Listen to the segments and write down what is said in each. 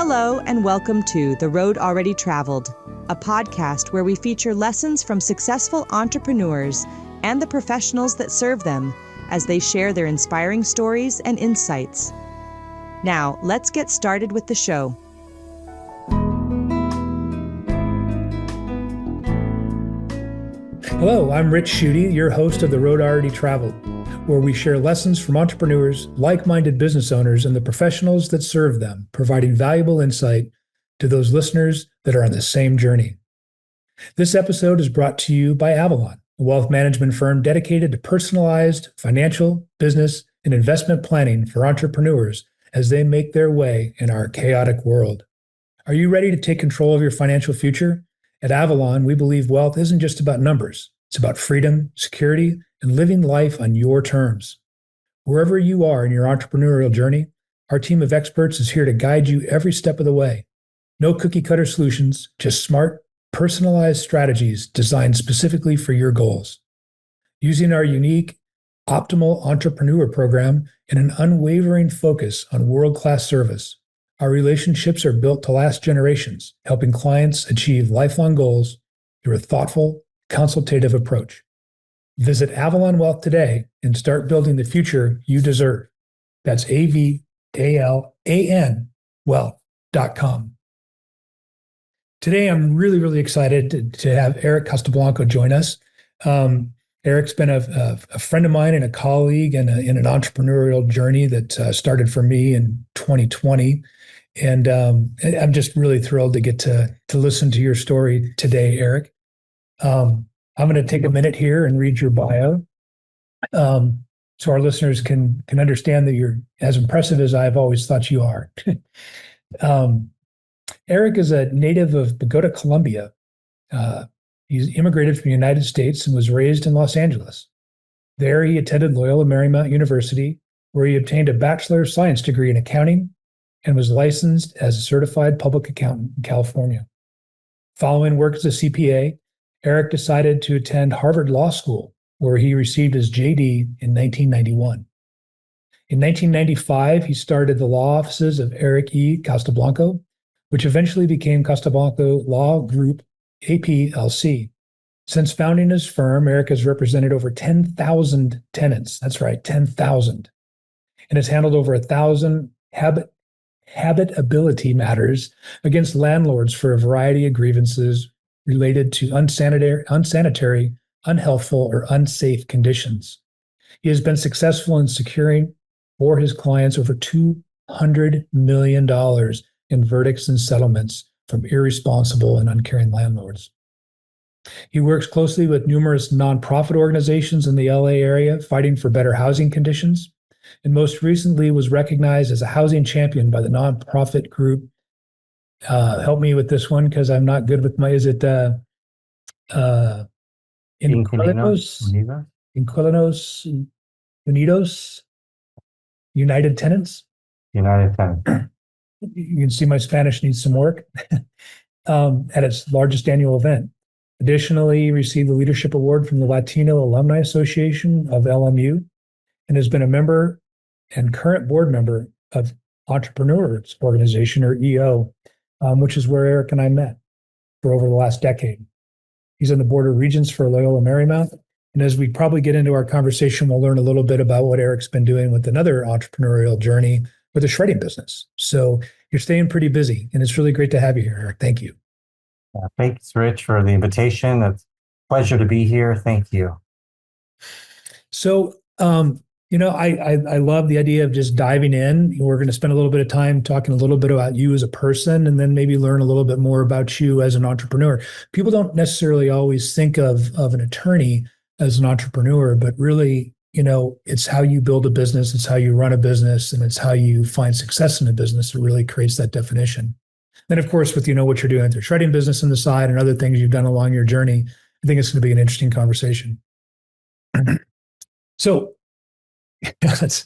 Hello, and welcome to The Road Already Traveled, a podcast where we feature lessons from successful entrepreneurs and the professionals that serve them as they share their inspiring stories and insights. Now, let's get started with the show. Hello, I'm Rich Schutte, your host of The Road Already Traveled, where we share lessons from entrepreneurs, like-minded business owners, and the professionals that serve them, providing valuable insight to those listeners that are on the same journey. This episode is brought to you by Avalan, a wealth management firm dedicated to personalized financial, business, and investment planning for entrepreneurs as they make their way in our chaotic world. Are you ready to take control of your financial future? At Avalan, we believe wealth isn't just about numbers. It's about freedom, security, and living life on your terms. Wherever you are in your entrepreneurial journey, our team of experts is here to guide you every step of the way. No cookie-cutter solutions, just smart, personalized strategies designed specifically for your goals. Using our unique Optimal Entrepreneur Program and an unwavering focus on world-class service, our relationships are built to last generations, helping clients achieve lifelong goals through a thoughtful, consultative approach. Visit Avalan Wealth today and start building the future you deserve. That's AVALAN wealth.com. Today, I'm really excited to have Eric Castelblanco join us. Eric's been a friend of mine and a colleague in an entrepreneurial journey that started for me in 2020. And I'm just really thrilled to get to listen to your story today, Eric. I'm going to take a minute here and read your bio, so our listeners can understand that you're as impressive as I've always thought you are. Eric is a native of Bogotá, Colombia. He's immigrated from the United States and was raised in Los Angeles. There, he attended Loyola Marymount University, where he obtained a Bachelor of Science degree in accounting and was licensed as a certified public accountant in California. Following work as a CPA, Eric decided to attend Harvard Law School, where he received his JD in 1991. In 1995, he started the law offices of Eric E. Castelblanco, which eventually became Castelblanco Law Group, APLC. Since founding his firm, Eric has represented over 10,000 tenants. That's right, 10,000. And has handled over 1,000 habitability matters against landlords for a variety of grievances related to unsanitary, unhealthful, or unsafe conditions. He has been successful in securing for his clients over $200 million in verdicts and settlements from irresponsible and uncaring landlords. He works closely with numerous nonprofit organizations in the LA area fighting for better housing conditions, and most recently was recognized as a housing champion by the nonprofit group. Help me with this one because I'm not good with my, is it Inquilinos Unidos? United Tenants? United Tenants. You can see my Spanish needs some work. At its largest annual event. Additionally, he received the Leadership Award from the Latino Alumni Association of LMU and has been a member and current board member of Entrepreneurs Organization, or EO, which is where Eric and I met for over the last decade. He's on the board of regents for Loyola Marymount. And as we probably get into our conversation, we'll learn a little bit about what Eric's been doing with another entrepreneurial journey with a shredding business. So you're staying pretty busy, and it's really great to have you here, Eric. Thank you. Thanks, Rich, for the invitation. It's a pleasure to be here. Thank you. So, I love the idea of just diving in. We're going to spend a little bit of time talking a little bit about you as a person, and then maybe learn a little bit more about you as an entrepreneur. People don't necessarily always think of an attorney as an entrepreneur, but really, it's how you build a business, it's how you run a business, and it's how you find success in a business that really creates that definition. Then, of course, with what you're doing with your shredding business on the side and other things you've done along your journey, I think it's going to be an interesting conversation. So let's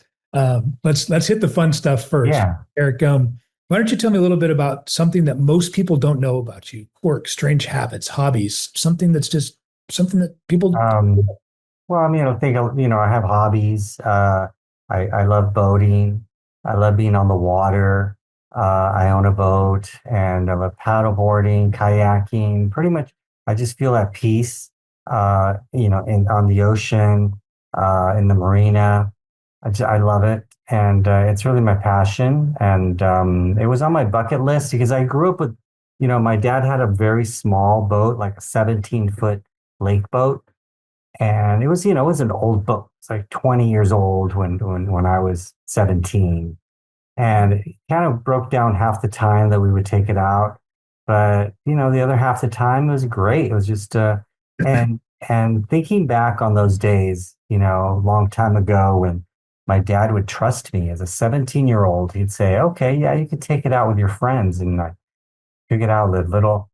hit the fun stuff first. Yeah. Eric, why don't you tell me a little bit about something that most people don't know about you? Quirks, strange habits, hobbies, something that people. Well, I think I have hobbies. I love boating. I love being on the water. I own a boat and I love paddleboarding, kayaking. Pretty much, I just feel at peace, on the ocean, in the marina. I love it. And it's really my passion. And it was on my bucket list because I grew up with, my dad had a very small boat, like a 17-foot lake boat. And it was an old boat. It's like 20 years old when I was 17. And it kind of broke down half the time that we would take it out. But, the other half the time it was great. It was just, and, and thinking back on those days, a long time ago when my dad would trust me as a 17-year-old, he'd say, okay, yeah, you could take it out with your friends. And I took it out with a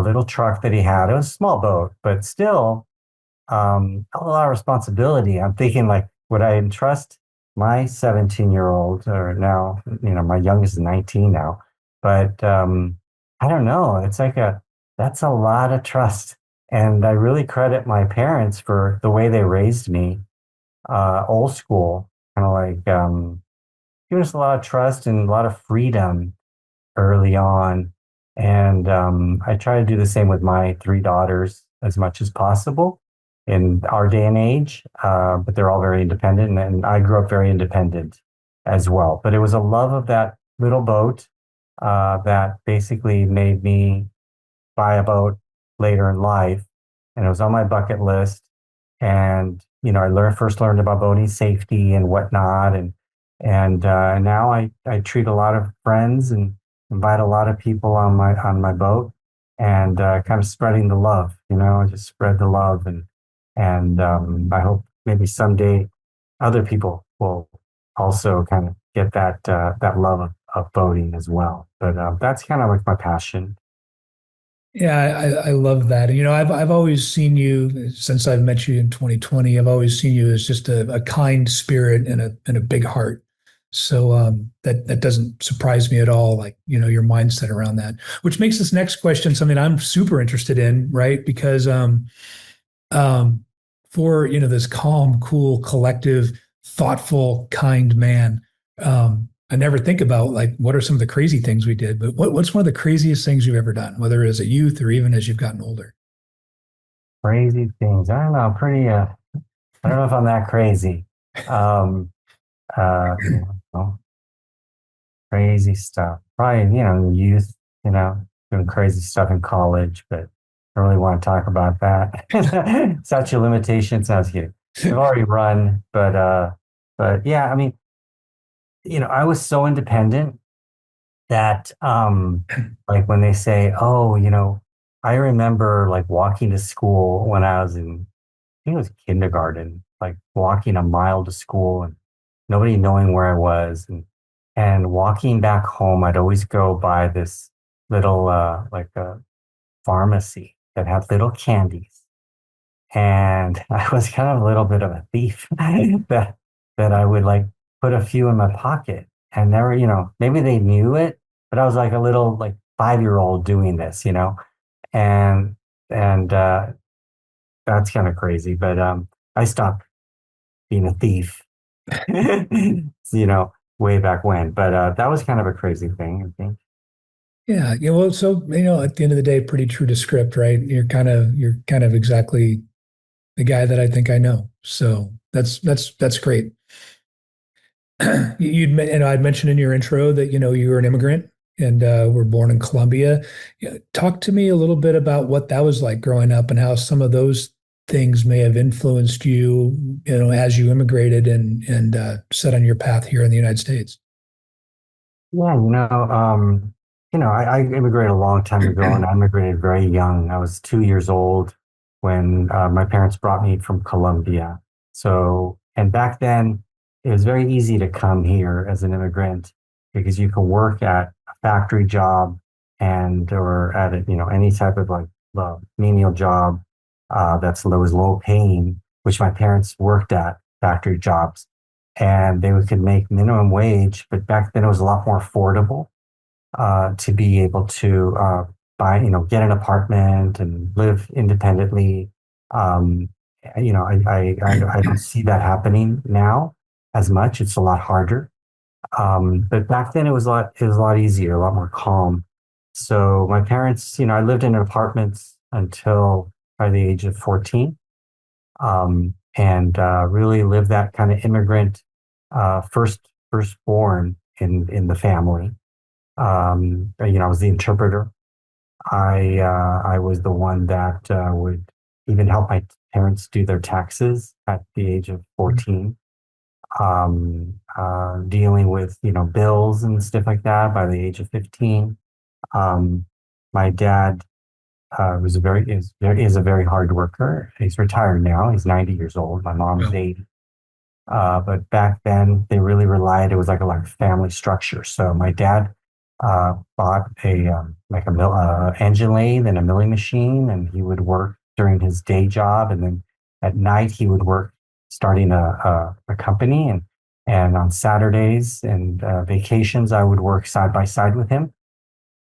little truck that he had. It was a small boat, but still, a lot of responsibility. I'm thinking like, would I entrust my 17-year-old or now, my youngest is 19 now, but I don't know. That's a lot of trust. And I really credit my parents for the way they raised me, old school, kind of like giving us a lot of trust and a lot of freedom early on. And I try to do the same with my three daughters as much as possible in our day and age, but they're all very independent, and I grew up very independent as well. But it was a love of that little boat that basically made me buy a boat later in life, and it was on my bucket list. And I first learned about boating safety and whatnot, and now I treat a lot of friends and invite a lot of people on my boat, and kind of spreading the love. I just spread the love, and I hope maybe someday other people will also kind of get that love of boating as well. But that's kind of like my passion. Yeah, I love that. And, I've always seen you since I've met you in 2020. I've always seen you as just a kind spirit and a big heart. So that doesn't surprise me at all. Like, your mindset around that, which makes this next question something I'm super interested in, right? Because for this calm, cool, collective, thoughtful, kind man, I never think about like what are some of the crazy things we did, but what's one of the craziest things you've ever done, whether as a youth or even as you've gotten older? Crazy things. I don't know. I don't know if I'm that crazy. Um, well, crazy stuff. Probably, youth, doing crazy stuff in college, but I don't really want to talk about that. Statute of limitations. Sounds cute. I've already run, but yeah, I mean, I was so independent that, like when they say, oh, I remember like walking to school when I was I think it was kindergarten, like walking a mile to school and nobody knowing where I was. And walking back home, I'd always go by this little, like a pharmacy that had little candies. And I was kind of a little bit of a thief that I would like put a few in my pocket and never, maybe they knew it, but I was like a little like 5-year-old doing this, and that's kind of crazy. But I stopped being a thief, way back when. But that was kind of a crazy thing, I think. Yeah, yeah. Well, so at the end of the day, pretty true to script, right? You're kind of exactly the guy that I think I know. So that's great. I'd mentioned in your intro that you were an immigrant and were born in Colombia. Yeah, talk to me a little bit about what that was like growing up and how some of those things may have influenced you, as you immigrated and set on your path here in the United States. Yeah, I immigrated a long time ago, and I immigrated very young. I was 2 years old when my parents brought me from Colombia. So, and back then, it was very easy to come here as an immigrant because you could work at a factory job or at any type of like menial job that was low paying, which my parents worked at factory jobs, and they could make minimum wage. But back then, it was a lot more affordable to be able to get an apartment and live independently. I don't see that happening now as much. It's a lot harder. But back then it was a lot easier, a lot more calm. So my parents, I lived in apartments until by the age of 14, and really lived that kind of immigrant, firstborn in the family. I was the interpreter. I was the one that would even help my parents do their taxes at the age of 14, dealing with, bills and stuff like that by the age of 15. My dad is a very hard worker. He's retired now. He's 90 years old. My mom is 80. But back then they really relied, it was like a family structure. So my dad bought like a engine lathe and a milling machine, and he would work during his day job, and then at night he would work starting a company, and on Saturdays and vacations I would work side by side with him.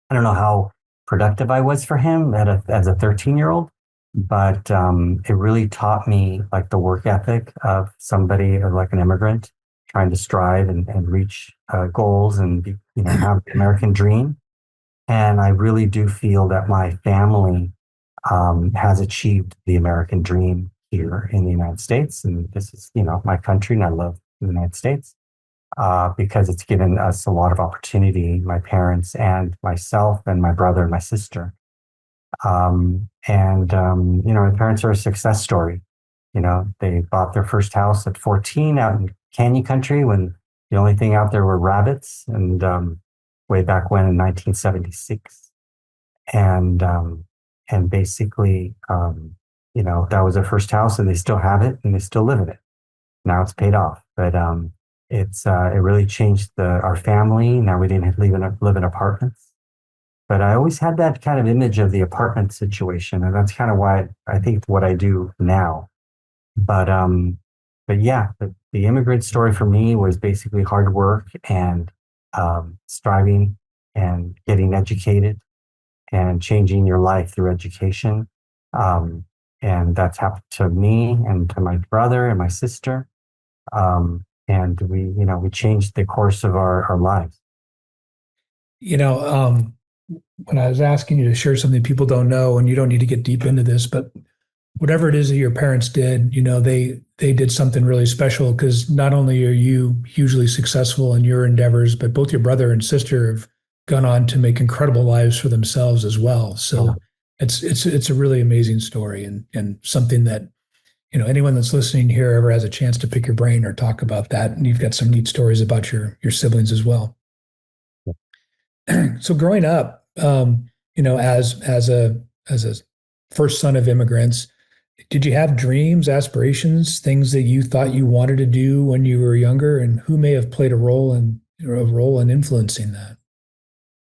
I don't know how productive I was for him as a 13-year-old, but it really taught me like the work ethic of somebody or like an immigrant trying to strive and reach goals and have the American dream. And I really do feel that my family has achieved the American dream here in the United States, and this is my country, and I love the United States. Because it's given us a lot of opportunity, my parents and myself and my brother and my sister. My parents are a success story. They bought their first house at 14 out in Canyon Country when the only thing out there were rabbits, and way back when in 1976. And basically, that was their first house, and they still have it and they still live in it. Now it's paid off, but it really changed our family. Now we didn't live in apartments, but I always had that kind of image of the apartment situation, and that's kind of why I think what I do now. But yeah, the immigrant story for me was basically hard work and striving and getting educated and changing your life through education. And that's happened to me and to my brother and my sister. And we changed the course of our lives. When I was asking you to share something people don't know, and you don't need to get deep into this, but whatever it is that your parents did, they did something really special, because not only are you hugely successful in your endeavors, but both your brother and sister have gone on to make incredible lives for themselves as well. So it's a really amazing story, and something that anyone that's listening here ever has a chance to pick your brain or talk about that. And you've got some neat stories about your siblings as well. So growing up, as a first son of immigrants, did you have dreams, aspirations, things that you thought you wanted to do when you were younger, and who may have played a role in influencing that?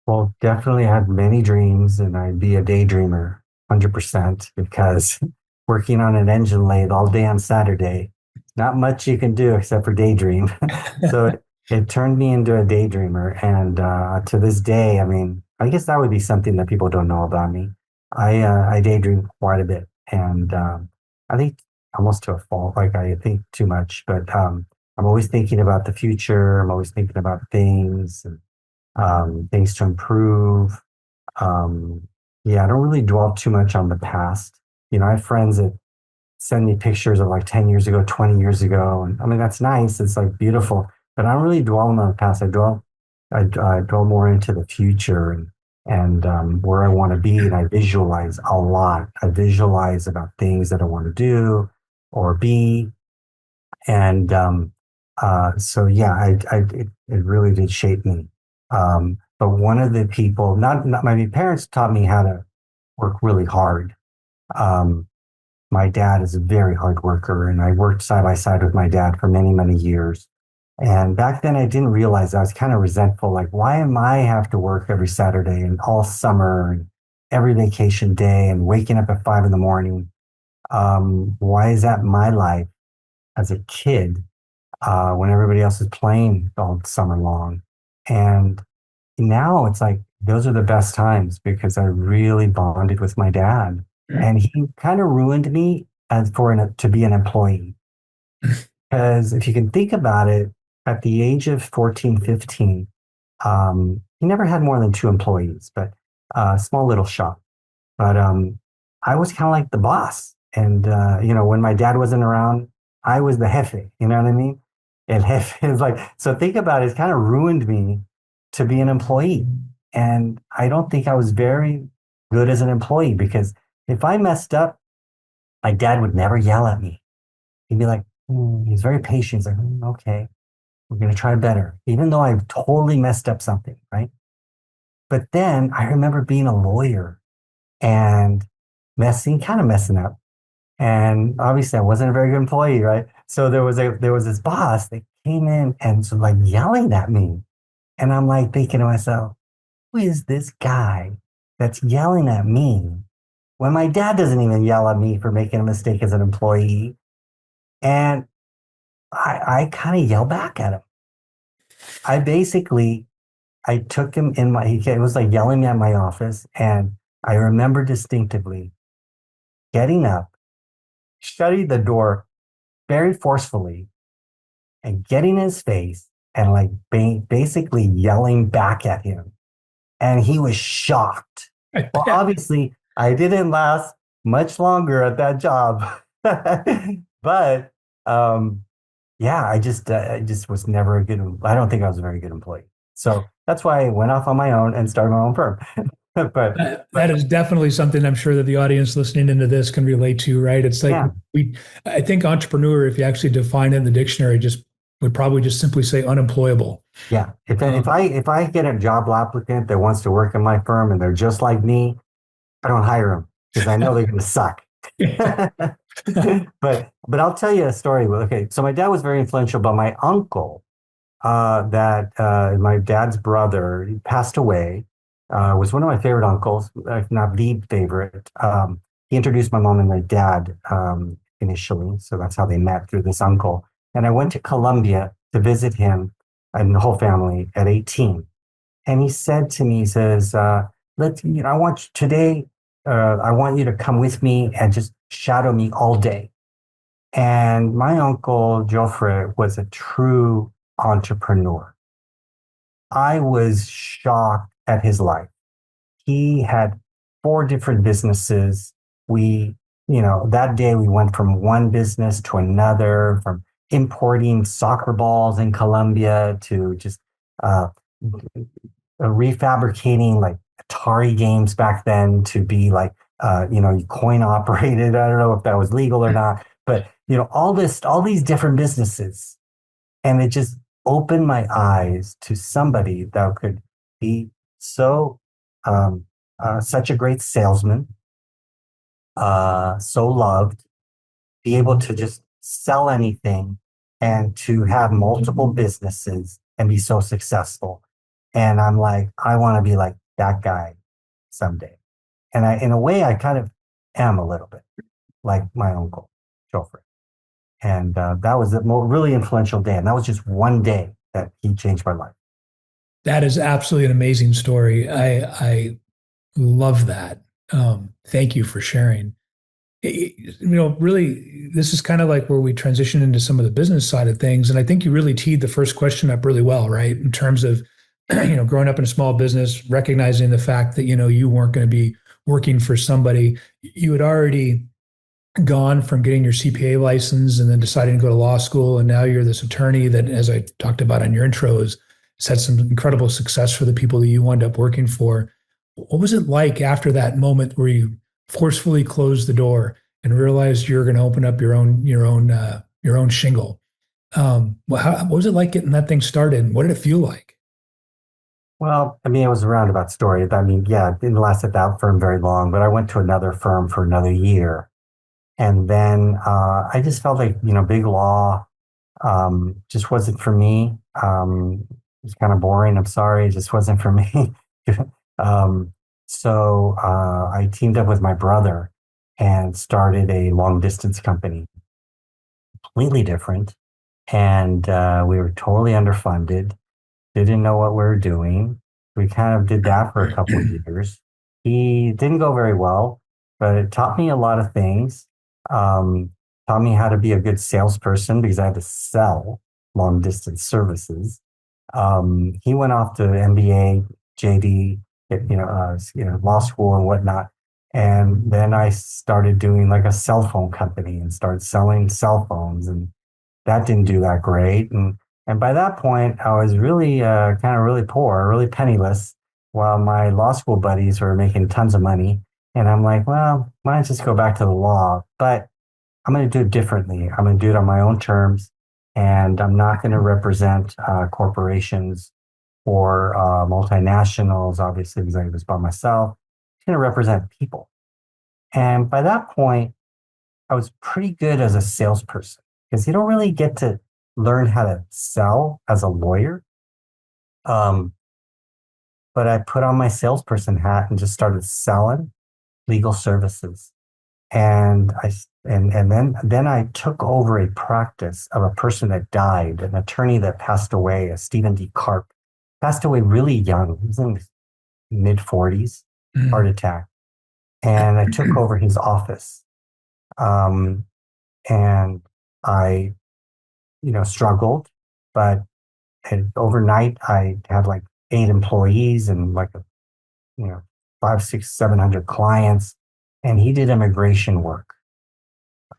Well, definitely had many dreams, and I'd be a daydreamer, 100%, because working on an engine lathe all day on Saturday, not much you can do except for daydream. So it turned me into a daydreamer. And to this day, I mean, I guess that would be something that people don't know about me. I daydream quite a bit. And I think almost to a fault, like I think too much, but I'm always thinking about the future. I'm always thinking about things and things to improve. Yeah, I don't really dwell too much on the past. I have friends that send me pictures of like 10 years ago, 20 years ago. And I mean, that's nice. It's like beautiful, but I don't really dwell on the past. I dwell more into the future and where I want to be. And I visualize a lot. I visualize about things that I want to do or be. And so, yeah, it really did shape me. But one of the people, not my parents taught me how to work really hard. My dad is a very hard worker, and I worked side by side with my dad for many, many years. And back then I didn't realize, I was kind of resentful. Like, why am I have to work every Saturday and all summer and every vacation day and waking up at 5 a.m? Why is that my life as a kid, when everybody else is playing all summer long? And now it's like, those are the best times, because I really bonded with my dad. And he kind of ruined me to be an employee. Because if you can think about it, at the age of 14, 15, he never had more than two employees, but a small little shop. But I was kind of like the boss. And, when my dad wasn't around, I was the jefe. You know what I mean? And jefe is like, so think about it, it's kind of ruined me to be an employee. And I don't think I was very good as an employee because if I messed up, my dad would never yell at me. He'd be like, he's very patient. He's like, okay, we're going to try better, even though I've totally messed up something, right? But then I remember being a lawyer and kind of messing up. And obviously I wasn't a very good employee, right? So there was this boss that came in and so like yelling at me. And I'm like thinking to myself, who is this guy that's yelling at me when my dad doesn't even yell at me for making a mistake as an employee? And I kind of yelled back at him. I took him it was like yelling at my office. And I remember distinctively getting up, shutting the door very forcefully and getting in his face and like basically yelling back at him. And he was shocked. Well, obviously, I didn't last much longer at that job. But yeah, I just was never I don't think I was a very good employee. So that's why I went off on my own and started my own firm. But that is definitely something I'm sure that the audience listening into this can relate to, right? It's like I think entrepreneur, if you actually define it in the dictionary, would probably just simply say unemployable. Yeah. If I get a job applicant that wants to work in my firm and they're just like me, I don't hire them because I know they're going to suck. But I'll tell you a story. Okay, so my dad was very influential, but my uncle, my dad's brother, he passed away. Was one of my favorite uncles, if not the favorite. He introduced my mom and my dad initially, so that's how they met, through this uncle. And I went to Colombia to visit him and the whole family at 18. And he said to me, he says, I want you today, I want you to come with me and just shadow me all day. And my uncle, Joffre, was a true entrepreneur. I was shocked at his life. He had 4 different businesses. That day we went from one business to another, from importing soccer balls in Colombia to just refabricating like Atari games back then to be like, coin operated. I don't know if that was legal or not, but all these different businesses. And it just opened my eyes to somebody that could be so, such a great salesman, so loved, be able to just sell anything and to have multiple businesses and be so successful. And I'm like, I want to be like that guy someday. And in a way, I kind of am a little bit like my uncle, Joffrey. And that was a really influential day. And that was just one day that he changed my life. That is absolutely an amazing story. I love that. Thank you for sharing. Really, this is kind of like where we transition into some of the business side of things. And I think you really teed the first question up really well, right? In terms of, growing up in a small business, recognizing the fact that, you weren't going to be working for somebody. You had already gone from getting your CPA license and then deciding to go to law school. And now you're this attorney that, as I talked about on your intro, has had some incredible success for the people that you wound up working for. What was it like after that moment where you forcefully closed the door and realized you're going to open up your own shingle? What was it like getting that thing started? What did it feel like? Well, it was a roundabout story. Yeah, it didn't last at that firm very long, but I went to another firm for another year. And then I just felt like, big law just wasn't for me. It's kind of boring. I'm sorry. It just wasn't for me. So I teamed up with my brother and started a long distance company, completely different. And we were totally underfunded, didn't know what we were doing. We kind of did that for a couple of years. He didn't go very well, but it taught me a lot of things. Taught me how to be a good salesperson because I had to sell. long distance services. He went off to MBA, JD, law school and whatnot. And then I started doing like a cell phone company and started selling cell phones, and that didn't do that great. And by that point, I was really kind of really poor, really penniless, while my law school buddies were making tons of money. And I'm like, well, why don't I just go back to the law? But I'm going to do it differently. I'm going to do it on my own terms, and I'm not going to represent corporations or multinationals, obviously, because I was by myself. I'm going to represent people. And by that point, I was pretty good as a salesperson because you don't really get to learn how to sell as a lawyer. But I put on my salesperson hat and just started selling legal services. And then I took over a practice of a person that died, an attorney that passed away, a Stephen D. Karp, passed away really young. He was in his mid 40s, heart attack. And I took over his office. And I, struggled, but overnight I had like 8 employees and like, 5, 6, 700 clients. And he did immigration work.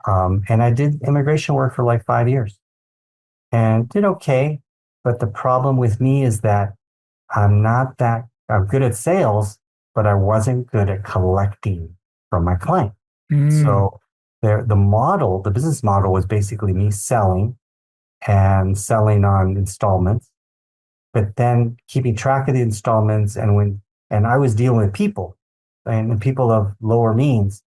And I did immigration work for like 5 years and did okay. But the problem with me is that I'm good at sales, but I wasn't good at collecting from my client. So the business model was basically me selling and selling on installments, but then keeping track of the installments. And I was dealing with people and people of lower means.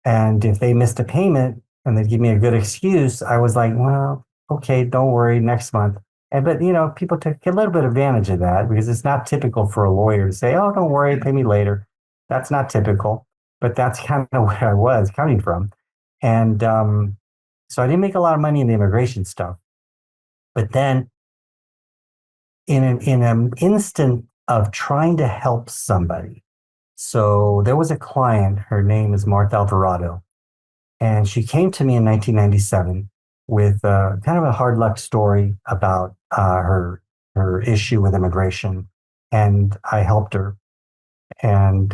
And if they missed a payment and they'd give me a good excuse, I was like, well, okay, don't worry, next month. But people took a little bit of advantage of that because it's not typical for a lawyer to say, oh, don't worry, pay me later. That's not typical, but that's kind of where I was coming from. And so I didn't make a lot of money in the immigration stuff. But then in an instant of trying to help somebody, so there was a client, her name is Martha Alvarado, and she came to me in 1997 with kind of a hard luck story about her issue with immigration, and I helped her. And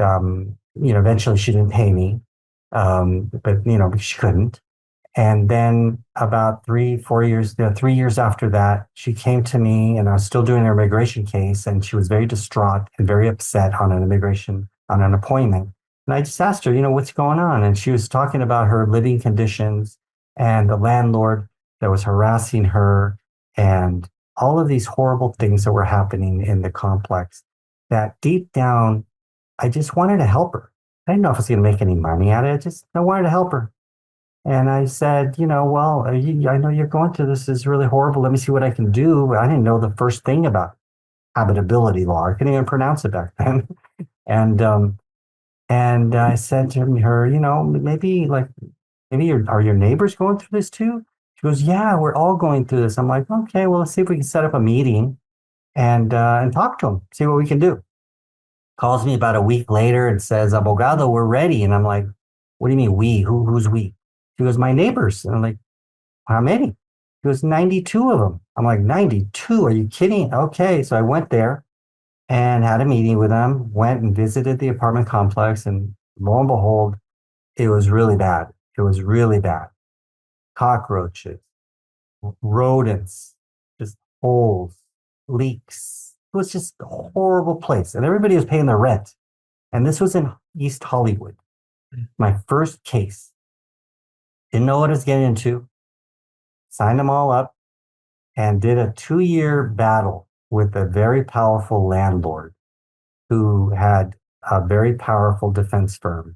eventually she didn't pay me, but she couldn't. And then about 3 years after that, she came to me, and I was still doing her immigration case, and she was very distraught and very upset on an appointment. And I just asked her, what's going on? And she was talking about her living conditions and the landlord that was harassing her and all of these horrible things that were happening in the complex, that deep down, I just wanted to help her. I didn't know if I was going to make any money at it. I wanted to help her. And I said, well, I know you're going through this. Is really horrible. Let me see what I can do. I didn't know the first thing about habitability law. I couldn't even pronounce it back then. And I said to her, maybe are your neighbors going through this too? She goes, yeah, we're all going through this. I'm like, okay, well, let's see if we can set up a meeting and talk to them, see what we can do. Calls me about a week later and says, Abogado, we're ready. And I'm like, what do you mean we? Who's we? She goes, my neighbors. And I'm like, how many? She goes, 92 of them. I'm like, 92? Are you kidding? Okay. So I went there and had a meeting with them, went and visited the apartment complex. And lo and behold, it was really bad. It was really bad. Cockroaches, rodents, just holes, leaks. It was just a horrible place. And everybody was paying their rent. And this was in East Hollywood. My first case. Didn't know what I was getting into. Signed them all up and did a 2-year battle with a very powerful landlord who had a very powerful defense firm.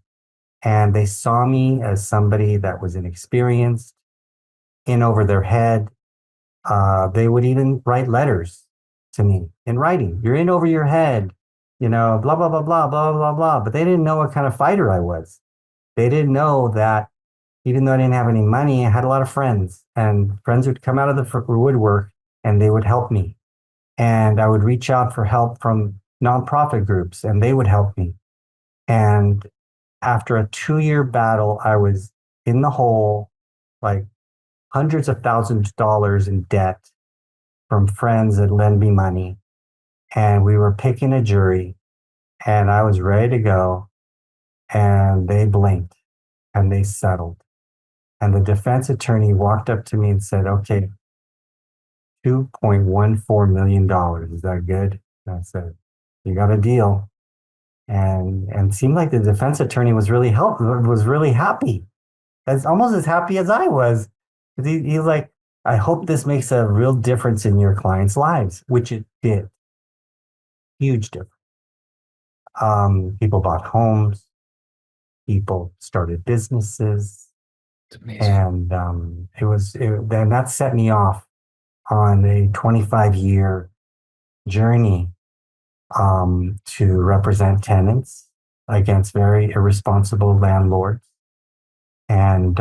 And they saw me as somebody that was inexperienced, in over their head. They would even write letters to me in writing. You're in over your head, blah, blah, blah, blah, blah, blah, blah. But they didn't know what kind of fighter I was. They didn't know that even though I didn't have any money, I had a lot of friends, and friends would come out of the woodwork and they would help me. And I would reach out for help from nonprofit groups and they would help me. And after a 2-year battle, I was in the hole, like hundreds of thousands of dollars in debt. from friends that lend me money. And we were picking a jury, and I was ready to go. And they blinked and they settled. And the defense attorney walked up to me and said, okay, $2.14 million. Is that good? And I said, you got a deal. And it seemed like the defense attorney was really happy. As almost as happy as I was. He's like, I hope this makes a real difference in your clients' lives, which it did. Huge difference. People bought homes, people started businesses, and then that set me off on a 25-year journey to represent tenants against very irresponsible landlords. And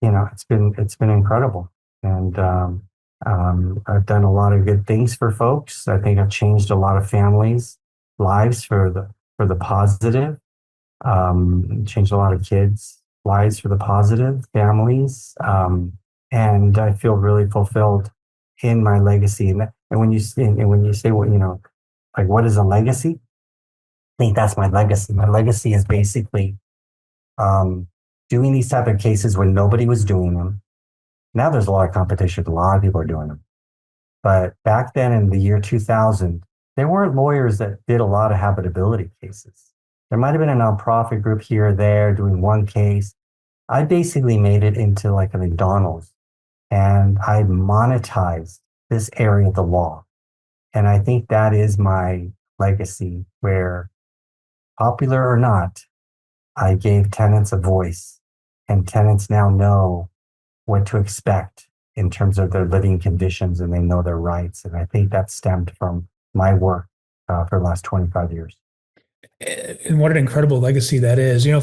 it's been incredible. And I've done a lot of good things for folks. I think I've changed a lot of families' lives for the positive. Changed a lot of kids' lives for the positive, families. And I feel really fulfilled in my legacy. And when you say, like, what is a legacy? I think that's my legacy. My legacy is basically doing these type of cases when nobody was doing them. Now there's a lot of competition. A lot of people are doing them. But back then in the year 2000, there weren't lawyers that did a lot of habitability cases. There might have been a nonprofit group here or there doing one case. I basically made it into like a McDonald's, and I monetized this area of the law. And I think that is my legacy, where, popular or not, I gave tenants a voice, and tenants now know what to expect in terms of their living conditions, and they know their rights. And I think that stemmed from my work for the last 25 years. And what an incredible legacy that is. I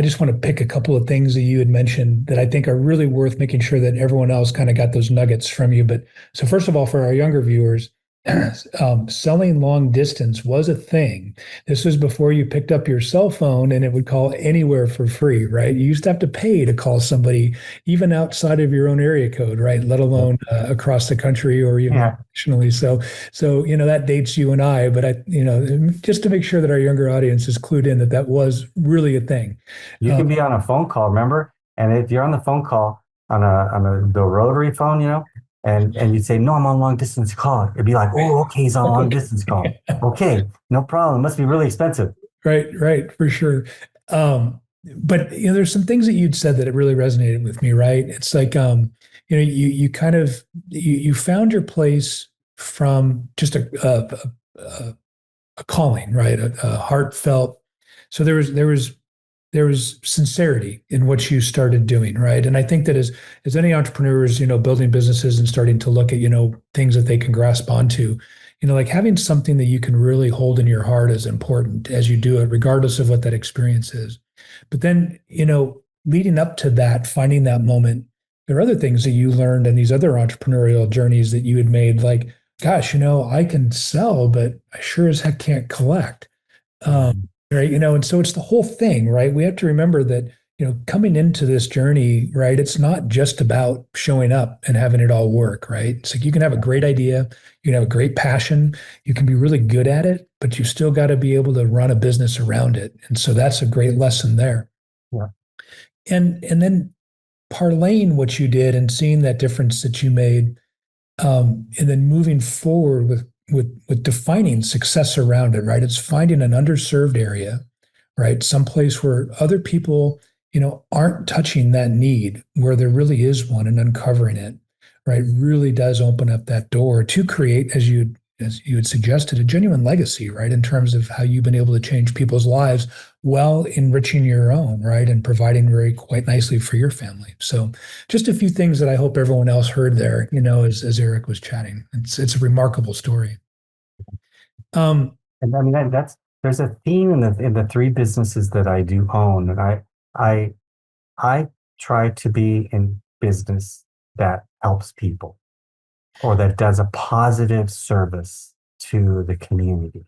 just want to pick a couple of things that you had mentioned that I think are really worth making sure that everyone else kind of got those nuggets from you. But so first of all, for our younger viewers, selling long distance was a thing. This was before you picked up your cell phone and it would call anywhere for free, right? You used to have to pay to call somebody even outside of your own area code, right? Let alone across the country or even nationally. So that dates you and I, but just to make sure that our younger audience is clued in that was really a thing. You can be on a phone call, remember? And if you're on the phone call on the rotary phone, and you'd say, no, I'm on long distance call. It'd be like, oh, okay, he's on long distance call. Okay, no problem. It must be really expensive. Right, for sure. But there's some things that you'd said that it really resonated with me, right? It's like, you kind of you found your place from just a calling, right? A heartfelt. So there was sincerity in what you started doing, right? And I think that as any entrepreneurs, building businesses and starting to look at, things that they can grasp onto, like having something that you can really hold in your heart is important as you do it, regardless of what that experience is. But then, leading up to that, finding that moment, there are other things that you learned in these other entrepreneurial journeys that you had made, like, gosh, I can sell, but I sure as heck can't collect. Right. And so it's the whole thing, right? We have to remember that, coming into this journey, right, it's not just about showing up and having it all work, right? It's like you can have a great idea, you can have a great passion, you can be really good at it, but you still got to be able to run a business around it. And so that's a great lesson there. Yeah. And then parlaying what you did and seeing that difference that you made, and then moving forward with defining success around it, right? It's finding an underserved area, right? Someplace where other people, aren't touching that need, where there really is one, and uncovering it, right? Really does open up that door to create, as you had suggested, a genuine legacy, right? In terms of how you've been able to change people's lives while enriching your own, right? And providing quite nicely for your family. So just a few things that I hope everyone else heard there, as Eric was chatting. It's a remarkable story. And I mean, there's a theme in the three businesses that I do own. And I try to be in business that helps people, or that does a positive service to the community.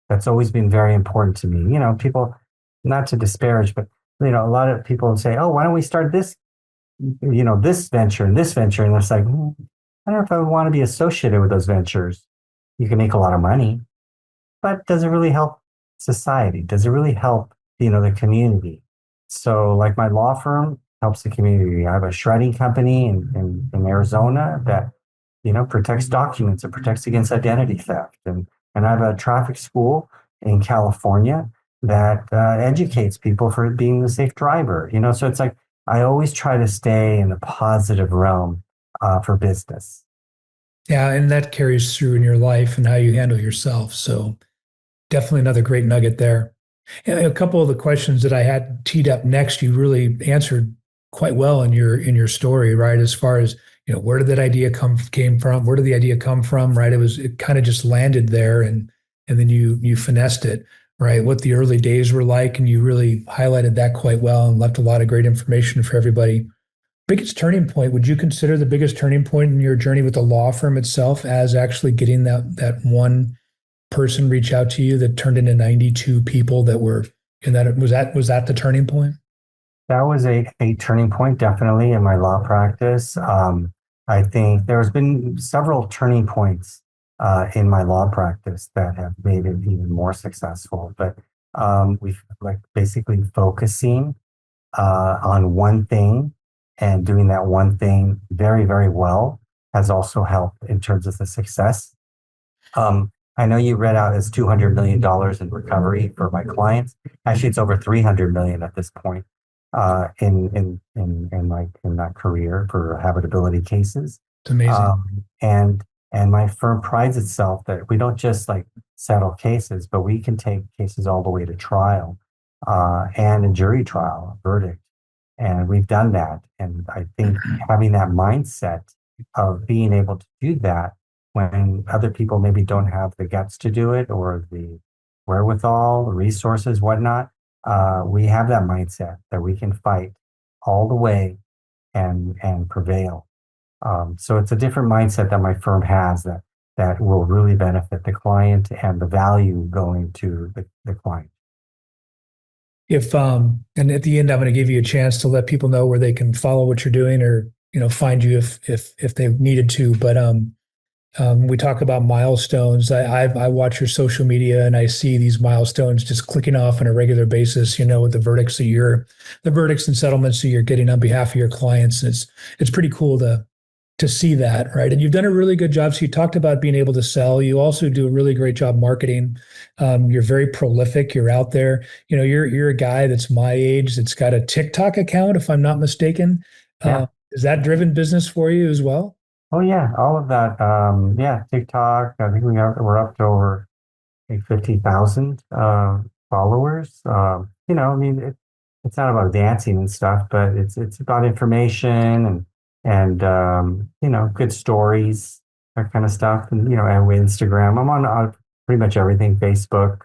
That's always been very important to me. People, not to disparage, but a lot of people say, oh, why don't we start this this venture and this venture. And it's like, I don't know if I would want to be associated with those ventures. You can make a lot of money, but does it really help society? Does it really help, the community? So like my law firm helps the community. I have a shredding company in Arizona that, protects documents and protects against identity theft. And I have a traffic school in California that educates people for being a safe driver. So it's like, I always try to stay in the positive realm for business. Yeah, and that carries through in your life and how you handle yourself. So definitely another great nugget there. And a couple of the questions that I had teed up next, you really answered quite well in your story, right? As far as, where did that idea came from? Where did the idea come from? Right? It kind of just landed there, and then you finessed it, right? What the early days were like, and you really highlighted that quite well and left a lot of great information for everybody. Biggest turning point, would you consider the biggest turning point in your journey with the law firm itself as actually getting that one person reach out to you that turned into 92 people that were in that? Was that the turning point? That was a turning point, definitely, in my law practice. I think there's been several turning points in my law practice that have made it even more successful. But we've like basically focusing on one thing and doing that one thing very, very well has also helped in terms of the success. I know you read out as $200 million in recovery for my clients. Actually, it's over 300 million at this point in that career for habitability cases. It's amazing. And my firm prides itself that we don't just like settle cases, but we can take cases all the way to trial and a jury trial, a verdict. And we've done that. And I think having that mindset of being able to do that when other people maybe don't have the guts to do it or the wherewithal, the resources, whatnot, we have that mindset that we can fight all the way and prevail. So it's a different mindset that my firm has that will really benefit the client and the value going to the client. And at the end, I'm going to give you a chance to let people know where they can follow what you're doing or, find you if they've needed to. But we talk about milestones. I watch your social media and I see these milestones just clicking off on a regular basis, with the verdicts and settlements that you're getting on behalf of your clients. And it's pretty cool to see that, right? And you've done a really good job. So you talked about being able to sell. You also do a really great job marketing. You're very prolific. You're out there. You're a guy that's my age that's got a TikTok account, if I'm not mistaken. Yeah. Is that driven business for you as well? Oh yeah, all of that. Yeah, TikTok. I think we're up to over 50,000 followers. I mean, it's not about dancing and stuff, but it's about information and good stories, that kind of stuff. And and with Instagram, I'm on pretty much everything. Facebook.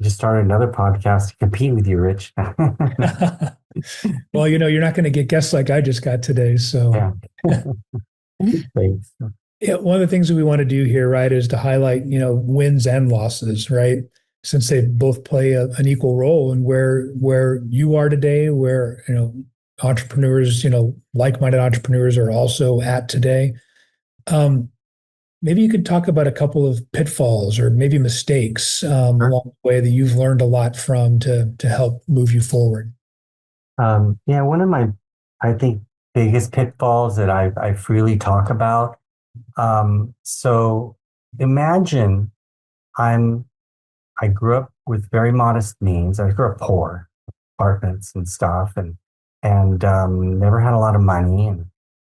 I just started another podcast to compete with you, Rich. Well, you're not going to get guests like I just got today. So yeah. Thanks. Yeah, one of the things that we want to do here, right, is to highlight, wins and losses, right? Since they both play an equal role in where you are today, where, entrepreneurs, like-minded entrepreneurs are also at today. Maybe you could talk about a couple of pitfalls or maybe mistakes along the way that you've learned a lot from to help move you forward. Yeah, one of my, I think, biggest pitfalls that I freely talk about. So imagine I grew up with very modest means. I grew up poor, apartments and stuff, and never had a lot of money,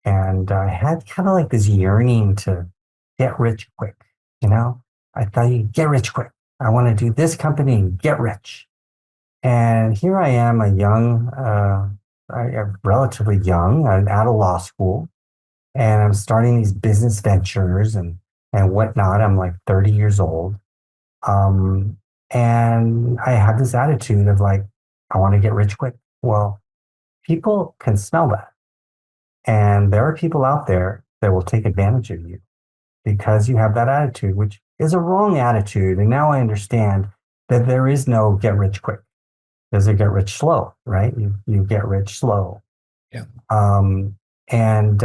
and I had kind of like this yearning to get rich quick. I thought you get rich quick. I want to do this company and get rich. And here I am, a young, relatively young, I'm out of law school, and I'm starting these business ventures and whatnot. I'm like 30 years old. And I have this attitude of like, I want to get rich quick. Well, people can smell that. And there are people out there that will take advantage of you because you have that attitude, which is a wrong attitude. And now I understand that there is no get rich quick. There's a get rich slow, right? You get rich slow. Yeah. And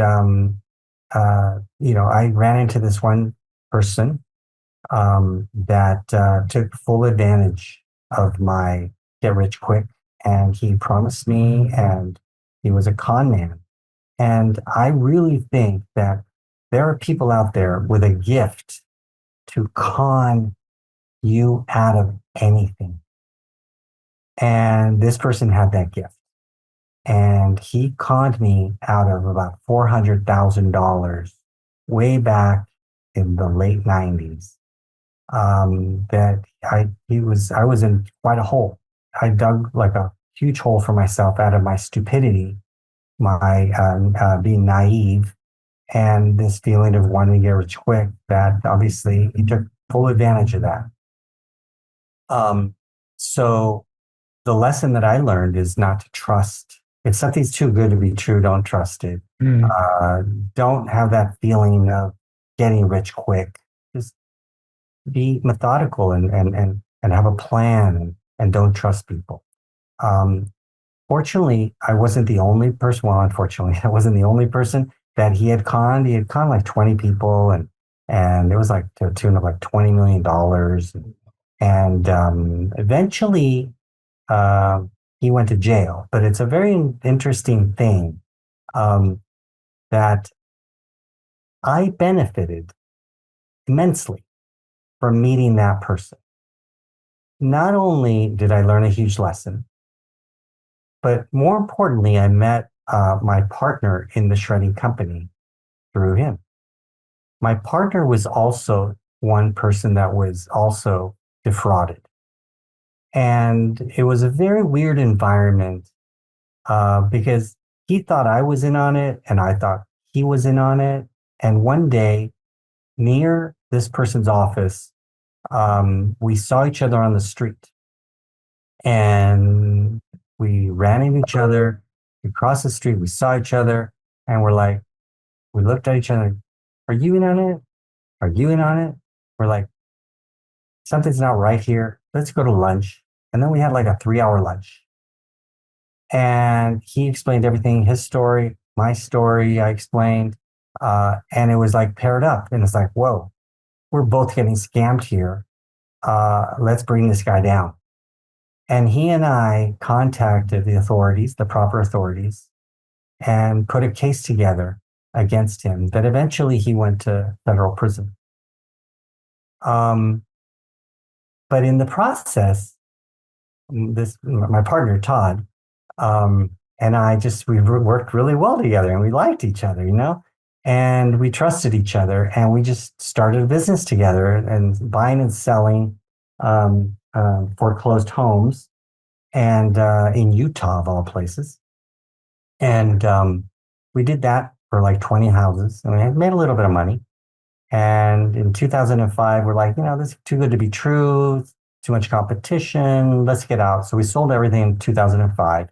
I ran into this one person that took full advantage of my get rich quick, and he promised me, and he was a con man. And I really think that there are people out there with a gift to con you out of anything. And this person had that gift. And he conned me out of about $400,000 way back in the late 90s. That I was in quite a hole. I dug like a huge hole for myself out of my stupidity, my being naive, and this feeling of wanting to get rich quick. That obviously he took full advantage of that. So the lesson that I learned is not to trust. If something's too good to be true, don't trust it. Don't have that feeling of getting rich quick. Just be methodical and have a plan, and don't trust people. Fortunately, I wasn't the only person. Well, unfortunately, I wasn't the only person that he had conned. He had conned like 20 people, and it was like to the tune of like $20 million. And eventually, he went to jail. But it's a very interesting thing that I benefited immensely from meeting that person. Not only did I learn a huge lesson, but more importantly, I met my partner in the shredding company through him. My partner was also one person that was also defrauded. And it was a very weird environment because he thought I was in on it and I thought he was in on it. And one day, near this person's office, we saw each other on the street. And we ran into each other. We crossed the street. We saw each other. And we looked at each other. Are you in on it? Are you in on it? We're like, something's not right here. Let's go to lunch. And then we had like a 3-hour lunch. And he explained everything, his story, my story, I explained. And it was like paired up. And it's like, whoa, we're both getting scammed here. Let's bring this guy down. And he and I contacted the authorities, the proper authorities, and put a case together against him that eventually he went to federal prison. But in the process, my partner, Todd, and I we worked really well together, and we liked each other, and we trusted each other, and we just started a business together and buying and selling foreclosed homes, and in Utah, of all places. And we did that for like 20 houses, and we made a little bit of money. And in 2005, we're like, this is too good to be true, too much competition, let's get out. So we sold everything in 2005.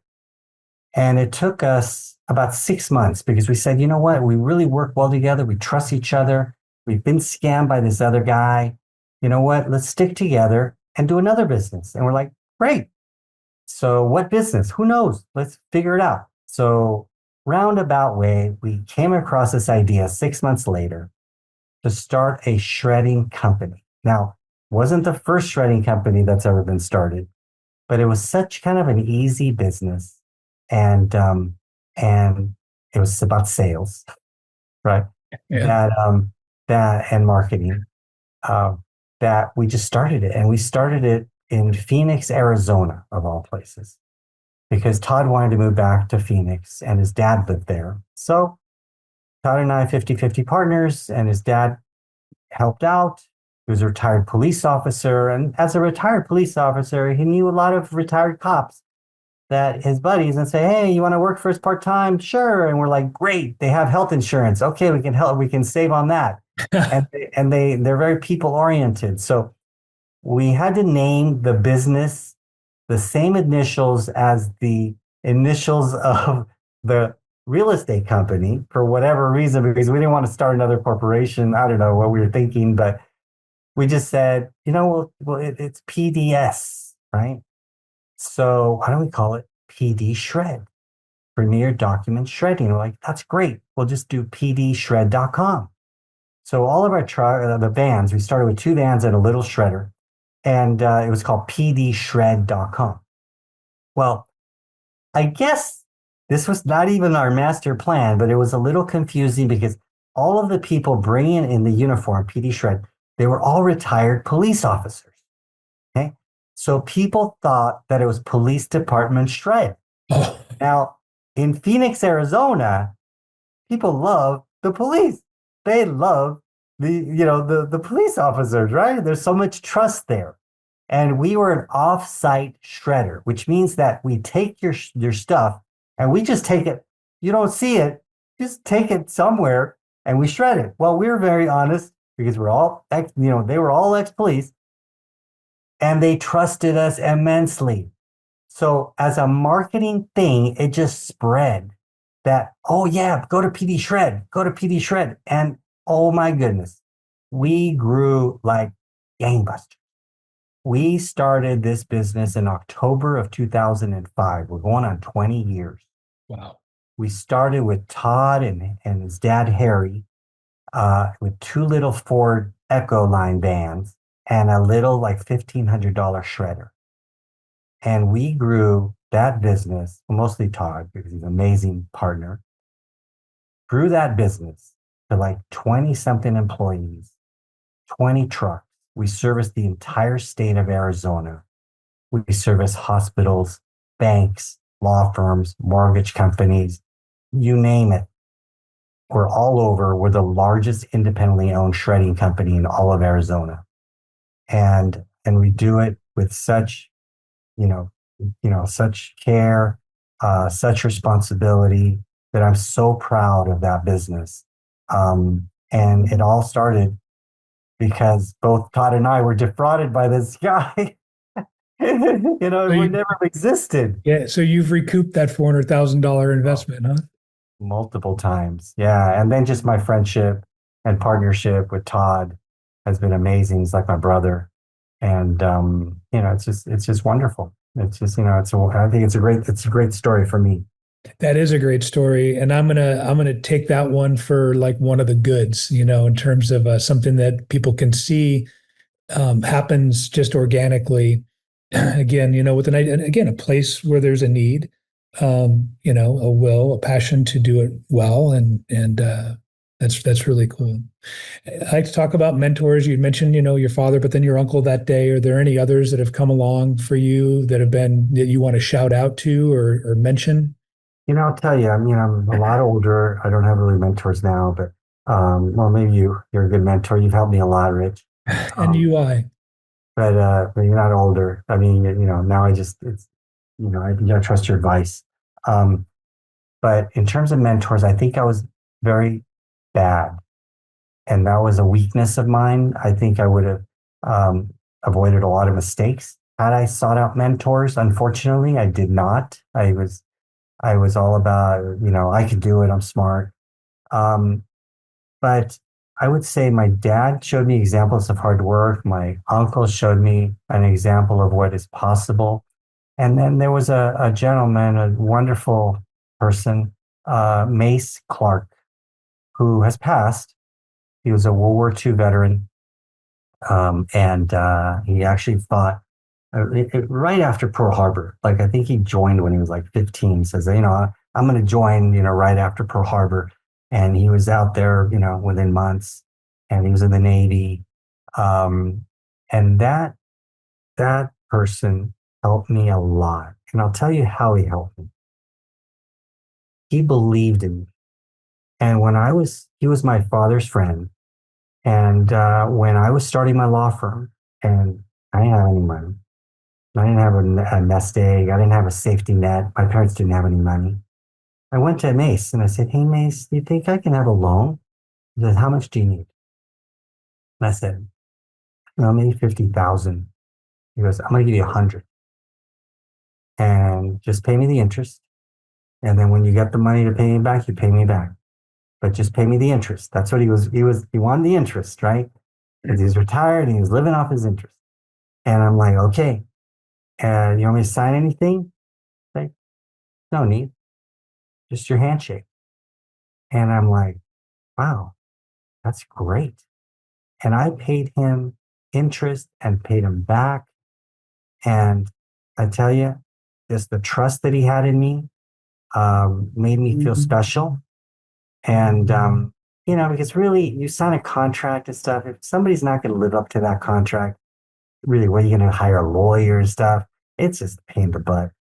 And it took us about 6 months because we said, you know what, we really work well together. We trust each other. We've been scammed by this other guy. You know what, let's stick together and do another business. And we're like, great. So what business? Who knows? Let's figure it out. So roundabout way, we came across this idea 6 months later to start a shredding company. Now, wasn't the first shredding company that's ever been started, but it was such kind of an easy business. And it was about sales, right? Yeah. That and marketing, that we just started it. And we started it in Phoenix, Arizona, of all places, because Todd wanted to move back to Phoenix and his dad lived there. So Todd and I, 50-50 partners, and his dad helped out. He was a retired police officer. And as a retired police officer, he knew a lot of retired cops that his buddies and say, hey, you want to work for us part-time? Sure. And we're like, great. They have health insurance. Okay, we can help. We can save on that. and they're very people oriented. So we had to name the business the same initials as the initials of the real estate company for whatever reason, because we didn't want to start another corporation. I don't know what we were thinking, but we just said, it's PDS, right? So why don't we call it PD Shred premier document shredding. We're like, that's great. We'll just do pdshred.com. So all of our the vans, we started with 2 vans and a little shredder, and it was called pdshred.com. Well, I guess this was not even our master plan, but it was a little confusing because all of the people bringing in the uniform, PD Shred, they were all retired police officers. Okay. So people thought that it was police department shred. Oh. Now, in Phoenix, Arizona, people love the police. They love the police officers, right? There's so much trust there. And we were an off-site shredder, which means that we take your stuff and we just take it. You don't see it, just take it somewhere and we shred it. Well, we were very honest because we're all they were all ex-police and they trusted us immensely. So as a marketing thing, it just spread that, oh yeah, go to PD Shred, go to PD Shred. And oh my goodness, we grew like gangbusters. We started this business in October of 2005. We're going on 20 years. Wow. We started with Todd and his dad, Harry, with 2 little Ford Echo line vans and a little like $1,500 shredder. And we grew that business, mostly Todd, because he's an amazing partner, grew that business to like 20 something employees, 20 trucks. We service the entire state of Arizona. We service hospitals, banks, law firms, mortgage companies, you name it. We're all over. We're the largest independently owned shredding company in all of Arizona. And we do it with such, such care, such responsibility that I'm so proud of that business. And it all started because both Todd and I were defrauded by this guy. It would never have existed. Yeah. So you've recouped that $400,000 investment, huh? Multiple times. Yeah. And then just my friendship and partnership with Todd has been amazing. He's like my brother. And, it's just wonderful. It's just, I think it's a great story for me. That is a great story, and I'm gonna take that one for like one of the goods, in terms of something that people can see happens just organically. Again, with a place where there's a need, a will, a passion to do it well, and that's really cool. I like to talk about mentors. You mentioned, your father, but then your uncle that day. Are there any others that have come along for you that you want to shout out to or mention? I'll tell you, I'm a lot older. I don't have really mentors now, but well, maybe you're a good mentor. You've helped me a lot, Rich. And UI. But you're not older. I mean, now I gotta trust your advice. But in terms of mentors, I think I was very bad, and that was a weakness of mine. I think I would have avoided a lot of mistakes had I sought out mentors. Unfortunately, I did not. I was all about, I could do it. I'm smart. But I would say my dad showed me examples of hard work. My uncle showed me an example of what is possible. And then there was a gentleman, a wonderful person, Mace Clark, who has passed. He was a World War II veteran. And he actually fought right after Pearl Harbor. Like, I think he joined when he was like 15, says, I'm going to join, right after Pearl Harbor. And he was out there, within months, and he was in the Navy. And that person helped me a lot. And I'll tell you how he helped me. He believed in me. And he was my father's friend. And when I was starting my law firm and I didn't have any money, I didn't have a nest egg. I didn't have a safety net. My parents didn't have any money. I went to Mace and I said, "Hey, Mace, do you think I can have a loan?" He said, "How much do you need?" And I said, maybe 50,000. He goes, "I'm going to give you 100. And just pay me the interest. And then when you get the money to pay me back, you pay me back. But just pay me the interest." That's what he wanted the interest, right? Because he's retired and he was living off his interest. And I'm like, okay. And you want me to sign anything? Like, no need. just your handshake. And I'm like, wow, that's great. And I paid him interest and paid him back. And I tell you, just the trust that he had in me made me feel special. And, because really you sign a contract and stuff. If somebody's not going to live up to that contract, really, what are you going to hire a lawyer and stuff? It's just a pain in the butt.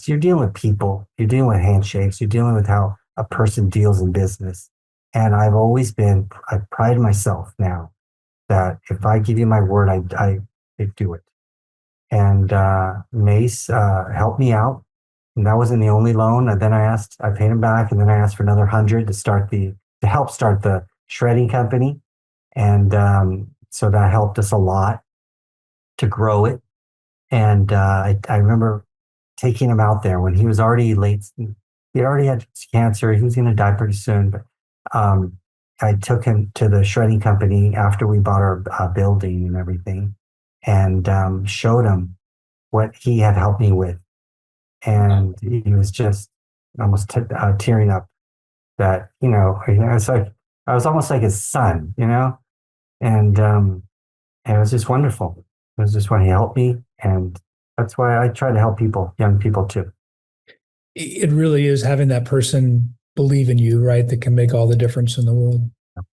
You're dealing with people, you're dealing with handshakes, you're dealing with how a person deals in business. And I pride myself now that if I give you my word, I do it. And Mace helped me out. And that wasn't the only loan. And then I paid him back, and then I asked for another 100 to help start the shredding company. And so that helped us a lot to grow it. And I remember taking him out there when he was already late. He already had cancer. He was going to die pretty soon. But I took him to the shredding company after we bought our building and everything, and showed him what he had helped me with. And he was just almost tearing up that, it's like, I was almost like his son, and it was just wonderful. It was just when he helped me. And that's why I try to help people, young people too. It really is having that person believe in you, right? That can make all the difference in the world. I'm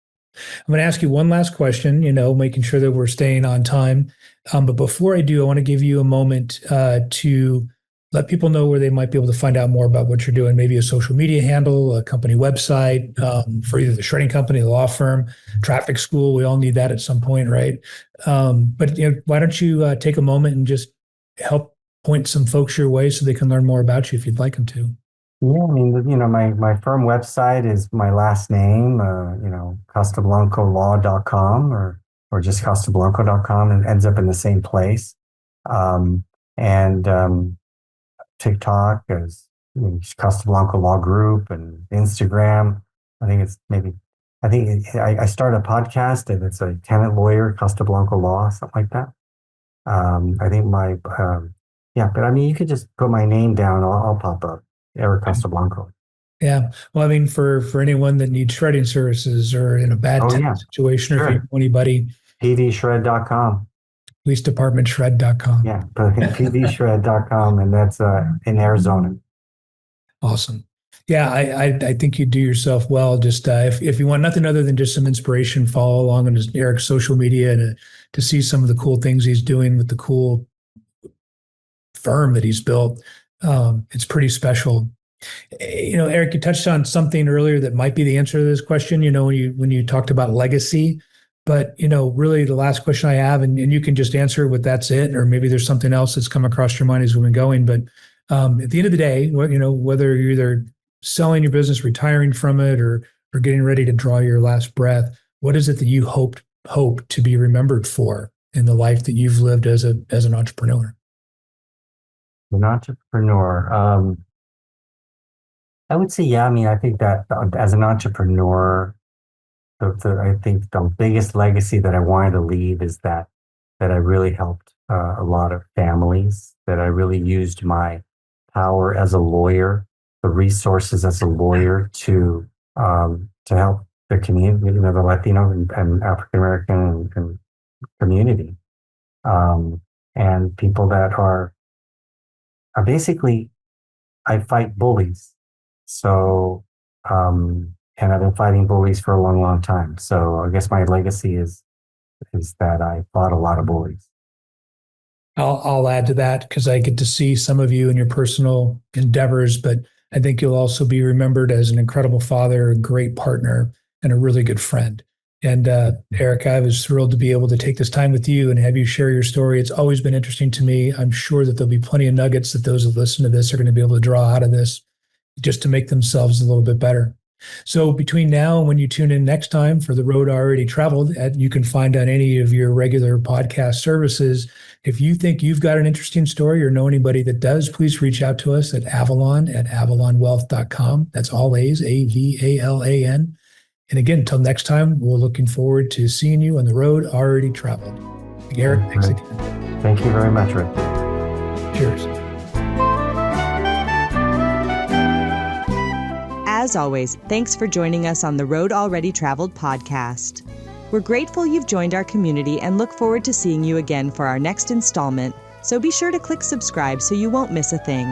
going to ask you one last question, making sure that we're staying on time. But before I do, I want to give you a moment to let people know where they might be able to find out more about what you're doing. Maybe a social media handle, a company website, for either the shredding company, the law firm, traffic school. We all need that at some point, right? But why don't you take a moment and just help point some folks your way so they can learn more about you if you'd like them to. Yeah, I mean, my firm website is my last name, castelblancolaw.com or just castelblanco.com, and ends up in the same place. And TikTok is Castelblanco Law Group, and Instagram. I started a podcast, and it's a tenant lawyer, Castelblanco Law, something like that. I think but you could just put my name down. I'll pop up. Eric Castelblanco. Yeah. Well, for anyone that needs shredding services or in a bad situation, or if you know anybody. pvshred.com. Policedepartmentshred.com. Yeah, pvshred.com, and that's in Arizona. Awesome. Yeah, I think you do yourself well. Just if you want nothing other than just some inspiration, follow along on Eric's social media to see some of the cool things he's doing with the cool firm that he's built. It's pretty special. Eric, you touched on something earlier that might be the answer to this question, when you talked about legacy. But, really the last question I have, and you can just answer with that's it, or maybe there's something else that's come across your mind as we've been going. But at the end of the day, whether you're either selling your business, retiring from it, or getting ready to draw your last breath, what is it that you hope to be remembered for in the life that you've lived as an entrepreneur? An entrepreneur. I would say, I think that as an entrepreneur, I think the biggest legacy that I wanted to leave is that I really helped a lot of families, that I really used my power as a lawyer, the resources as a lawyer to help the community, the Latino and African American community, and people that are basically, I fight bullies. So, and I've been fighting bullies for a long, long time. So I guess my legacy is that I fought a lot of bullies. I'll add to that because I get to see some of you in your personal endeavors, but I think you'll also be remembered as an incredible father, a great partner, and a really good friend. And Eric, I was thrilled to be able to take this time with you and have you share your story. It's always been interesting to me. I'm sure that there'll be plenty of nuggets that those who listen to this are going to be able to draw out of this just to make themselves a little bit better. So between now and when you tune in next time for The Road Already Traveled, you can find on any of your regular podcast services. If you think you've got an interesting story or know anybody that does, please reach out to us at Avalan at avalanwealth.com. That's all A's, AVALAN. And again, until next time, we're looking forward to seeing you on The Road Already Traveled. Eric, thanks again. Thank you very much, Rick. Cheers. As always, thanks for joining us on the Road Already Traveled podcast. We're grateful you've joined our community and look forward to seeing you again for our next installment, so be sure to click subscribe so you won't miss a thing.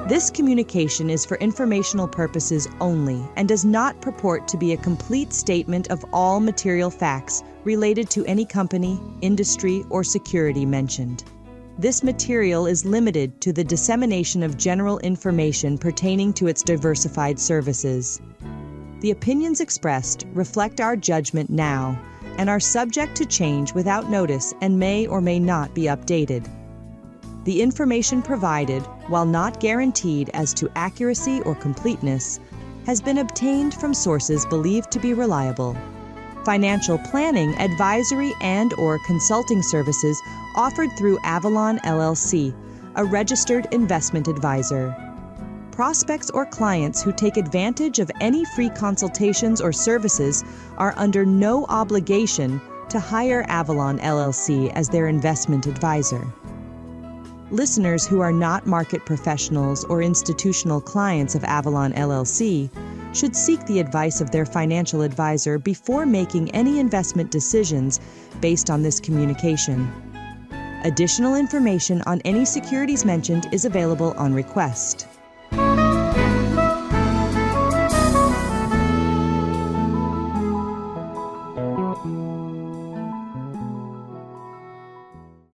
This communication is for informational purposes only and does not purport to be a complete statement of all material facts related to any company, industry, or security mentioned. This material is limited to the dissemination of general information pertaining to its diversified services. The opinions expressed reflect our judgment now and are subject to change without notice and may or may not be updated. The information provided, while not guaranteed as to accuracy or completeness, has been obtained from sources believed to be reliable. Financial planning, advisory, and/or consulting services offered through Avalan LLC, a registered investment advisor. Prospects or clients who take advantage of any free consultations or services are under no obligation to hire Avalan LLC as their investment advisor. Listeners who are not market professionals or institutional clients of Avalan LLC should seek the advice of their financial advisor before making any investment decisions based on this communication. Additional information on any securities mentioned is available on request.